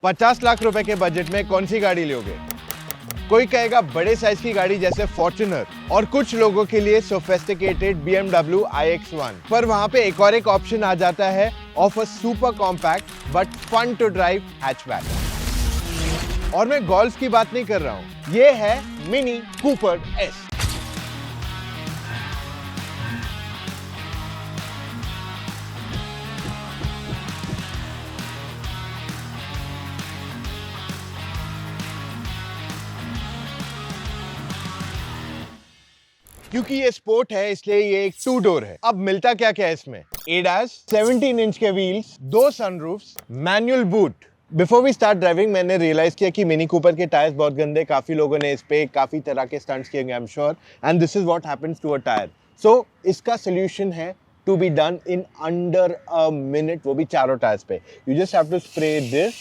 50 लाख रुपए के बजट में कौन सी गाड़ी लोगे? कोई कहेगा बड़े साइज की गाड़ी जैसे फॉर्च्यूनर और कुछ लोगों के लिए सोफिस्टिकेटेड BMW iX1। पर वहां पे एक ऑप्शन आ जाता है of a super compact but fun to drive hatchback. और मैं गोल्फ की बात नहीं कर रहा हूं, ये है मिनी कूपर एस। क्योंकि ये स्पोर्ट है इसलिए ये एक 2 डोर है। अब मिलता क्या क्या है इसमें? ADAS, 17 इंच के wheels, 2 sunroofs, manual boot. Before we start driving मैंने रियलाइज किया कि मिनी कूपर के टायर्स बहुत गंदे, काफी लोगों ने इस पे काफी तरह के स्टंट्स किए, I am sure, and this is what happens to a tyre. So इसका सोल्यूशन है to be done in under a minute, वो भी चारों टायर्स पे। You just have to spray this,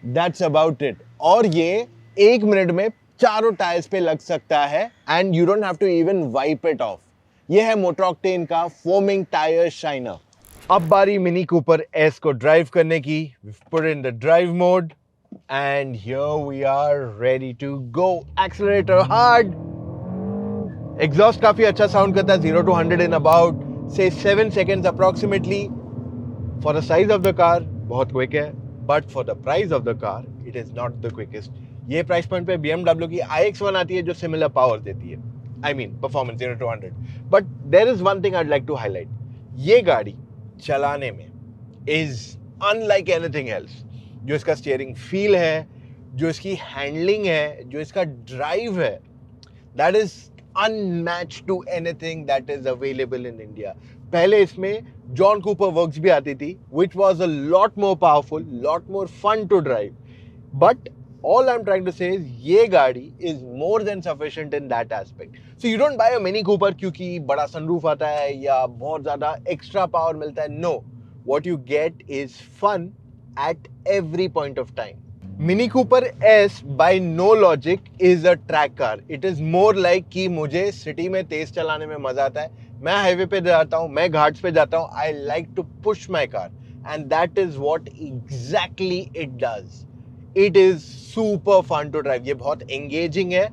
that's about it. और ये 1 minute में चारों टायर्स पे लग सकता है and you don't have to even wipe it off. ये है मोटर ऑक्टेन का फोमिंग टायर शाइनर। अब बारी मिनी कूपर एस को ड्राइव करने की। Put in the drive mode and here we are ready to go. Accelerator hard. Exhaust काफी अच्छा साउंड करता है, 0 to 100 इन अबाउट से 7 seconds approximately. For the size of the car बहुत quick है, but for the price of the car it is not the quickest. ये price point पे BMW की iX1 आती है जो सिमिलर पावर देती है, I mean performance 0 to 100। But there is one thing I would like to highlight, ये गाड़ी चलाने में इज अनलाइक एनीथिंग एल्स। जो इसका स्टीयरिंग फील है, जो इसकी हैंडलिंग है, जो इसका ड्राइव है, that is unmatched to anything that is available in India. पहले इसमें जॉन कूपर वर्क्स भी आती थी, which was a lot more powerful, lot more fun to drive. But all I'm trying to say is ये गाड़ी is more than sufficient in that aspect. So you don't buy a Mini Cooper क्योंकि बड़ा sunroof आता है या बहुत ज़्यादा extra power मिलता है. No, what you get is fun at every point of time. Mini Cooper S by no logic is a track car. It is more like कि मुझे सिटी में तेज चलाने में मजा आता है, मैं हाईवे पे जाता हूँ, मैं घाट्स पे जाता हूँ, I like to push my car and that is what exactly it does. It is super fun to drive. ये बहुत engaging है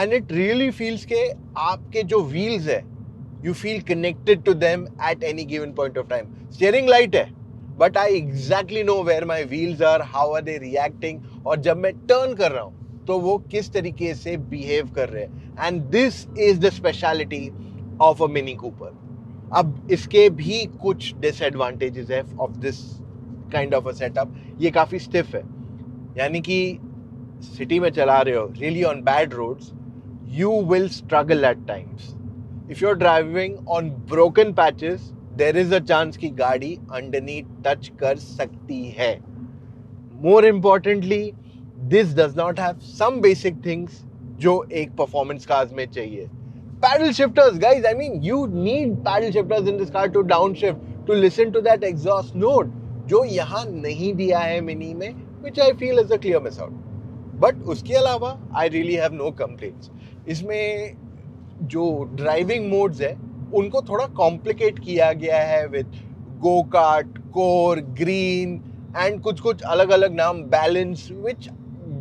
and it really feels के आपके जो wheels है, you feel connected to them at any given point of time. Steering light है, but I exactly know where my wheels are, how are they reacting, और जब मैं turn कर रहा हूँ तो वो किस तरीके से behave कर रहे हैं. And this is the speciality of a Mini Cooper. अब इसके भी कुछ disadvantages है of this kind of a setup. ये काफ़ी stiff है, यानी कि सिटी में चला रहे हो, really on bad roads, you will struggle at times. If you're driving on broken patches, there is a chance कि गाड़ी underneath touch कर सकती है. More importantly, this does not have some basic things जो एक performance cars में चाहिए. Paddle shifters, guys, I mean, you need paddle shifters in this car to downshift, to listen to that exhaust note, जो यहाँ नहीं दिया है mini में, which I feel is a clear miss out. But उसके अलावा I really have no complaints. इसमें जो ड्राइविंग मोड्स है उनको थोड़ा कॉम्प्लिकेट किया गया है with go kart, core, green and कुछ कुछ अलग अलग नाम, balance, which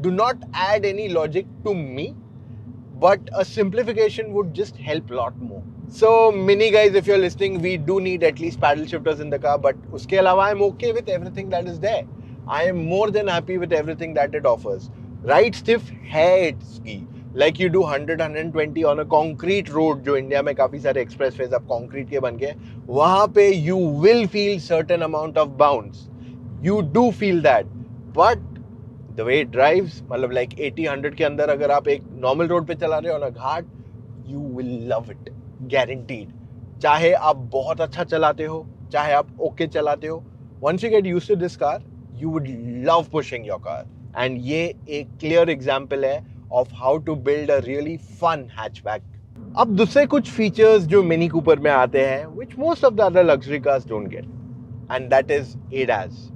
do not add any logic to me, but a simplification would just help a lot more. So Mini guys, if you're listening, we do need at least paddle shifters in the car, but उसके अलावा I'm okay with everything that is there. I am more than happy with everything that it offers. Ride stiff है इसकी, like you do 100-120 on a concrete road, जो India में काफी सारे expressways अब concrete के बन गए, वहाँ पे you will feel certain amount of bounce. You do feel that, but the way it drives, मतलब like 80-100 के अंदर अगर आप एक normal road पे चला रहे हो ना घाट, you will love it, guaranteed. चाहे आप बहुत अच्छा चलाते हो, चाहे आप okay चलाते हो, once you get used to this car, you would love pushing your car. And ये एक clear example है of how to build a really fun hatchback. अब दूसरे कुछ features जो Mini Cooper में आते हैं, which most of the other luxury cars don't get, and that is ADAS.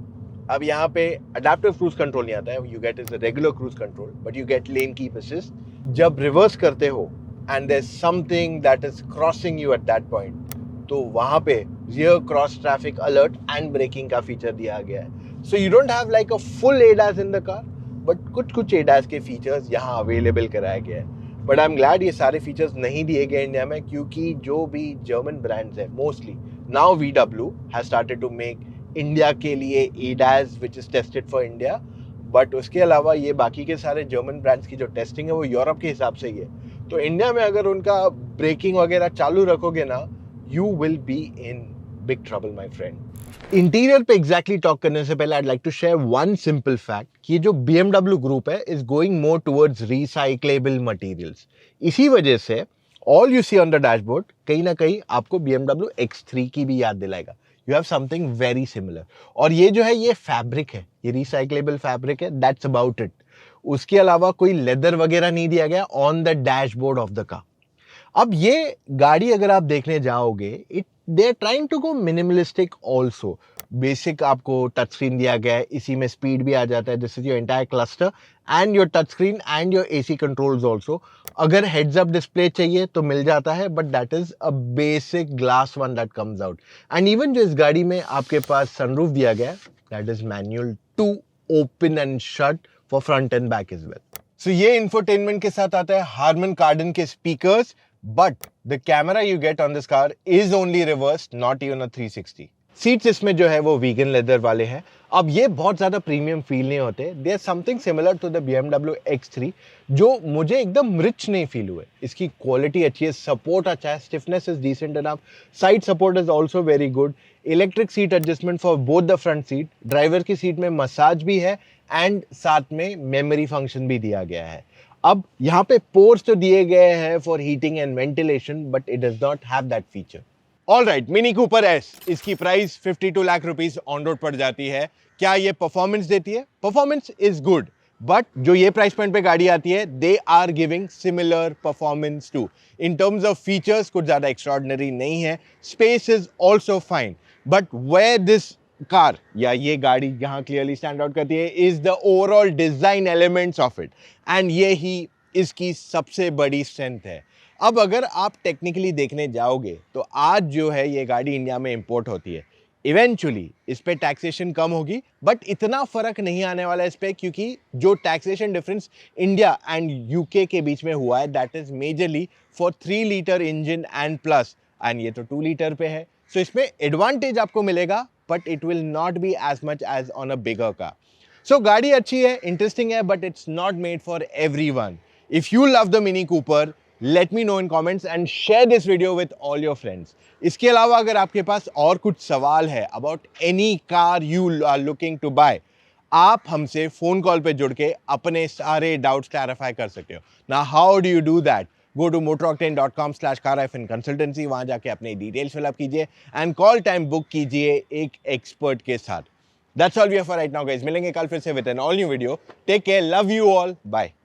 अब यहाँ पे adaptive cruise control नहीं आता है, you get is a regular cruise control, but you get lane keep assist. जब reverse करते हो and there's something that is crossing you at that point, तो वहाँ पे rear cross traffic alert and braking का फीचर दिया गया है. So you don't have like a full ADAS in the car, but कुछ एडास के फीचर्स यहाँ अवेलेबल कराया गया है. बट आई एम ग्लैड ये सारे फीचर्स नहीं दिए गए इंडिया में, क्योंकि जो भी जर्मन ब्रांड्स है mostly now VW has started to make India के लिए ADAS which is tested for India. But उसके अलावा ये बाकी के सारे जर्मन ब्रांड्स की जो टेस्टिंग है वो यूरोप के हिसाब से ही है. तो इंडिया में अगर उनका ब्रेकिंग वगैरह चालू रखोगे ना, you will be in big trouble my friend. Interior पे एग्जैक्टली टॉक करने से पहले I like to share one simple fact कि जो BMW ग्रुप है is going more towards recyclable materials. इसी वजह से all you see on the dashboard कहीं ना कहीं आपको BMW X3 की भी याद दिलाएगा. You have something very similar. और ये जो है ये फैब्रिक है, ये रिसाइक्लेबल फैब्रिक है, दैट्स अबाउट इट. उसके अलावा कोई लेदर वगैरह नहीं दिया गया on the dashboard of the car. अब ये गाड़ी अगर आप देखने जाओगे, it they are trying to go minimalistic also. Basic आपको टच स्क्रीन दिया गया है, इसी में स्पीड भी आ जाता है, this is your entire cluster and your touch screen and your AC controls also. अगर हेड्स अप डिस्प्ले चाहिए तो मिल जाता है, but that is a basic glass one that comes out. And even जो इस गाड़ी में आपके पास सनरूफ दिया गया है, that is manual to open and shut for front and back as well. So ये इंफोटेनमेंट के साथ आता है हार्मन कार्डन के speakers, but the camera you get on this car is only reversed, not even a 360. Seats इसमें जो है वो वीगन लेदर वाले हैं. अब ये बहुत ज़्यादा प्रीमियम फील नहीं होते. They are something similar to the BMW X3 जो मुझे एकदम रिच नहीं फील हुए. इसकी क्वालिटी अच्छी है, सपोर्ट अच्छा है, stiffness is decent enough, side support is also very good, electric seat adjustment for both the front seat, driver की सीट में मसाज भी है एंड साथ में मेमोरी फंक्शन भी दिया गया है. अब यहाँ पे पोर्ट्स तो दिए गए हैं for heating and ventilation, but it does not have that feature. All right, mini Cooper S, इसकी price 52 lakh rupees on road पड़ जाती है. क्या ये परफॉर्मेंस देती है? परफॉर्मेंस इज गुड, बट जो ये प्राइस पॉइंट पे गाड़ी आती है, they are giving similar performance too. In terms of features कुछ ज्यादा एक्स्ट्राऑर्डिनरी नहीं है. Space is also fine, but where this car या ये गाड़ी यहाँ क्लियरली स्टैंड आउट करती है is the overall design elements of it, and ये ही इसकी सबसे बड़ी स्ट्रेंथ है. अब अगर आप टेक्निकली देखने जाओगे तो आज जो है ये गाड़ी इंडिया में इंपोर्ट होती है. इवेंचुअली इस पे टैक्सेशन कम होगी, बट इतना फर्क नहीं आने वाला इस पे, क्योंकि जो taxation difference India and UK के बीच में हुआ है that is majorly for 3 litre engine and plus, and ये तो 2 लीटर पे है. सो इसमें एडवांटेज आपको मिलेगा, but it will not be as much as on a bigger car. So गाड़ी अच्छी है, इंटरेस्टिंग है, but it's not made for everyone. If you love the Mini Cooper, let me know in comments and share this video with all your friends. इसके अलावा अगर आपके पास और कुछ सवाल है about any car you are looking to buy, आप हमसे फोन कॉल पे जुड़ के अपने सारे डाउट्स क्लैरिफाई कर सकते हो. Now how do you do that? Go to motoroctane.com/car-consultancy, वहां जाके अपने डिटेल्स फिलअप कीजिए एंड कॉल टाइम बुक कीजिए एक एक्सपर्ट के साथ. That's all we have for right now, guys. मिलेंगे कल फिर से with an all new video. Take care, love you all, bye.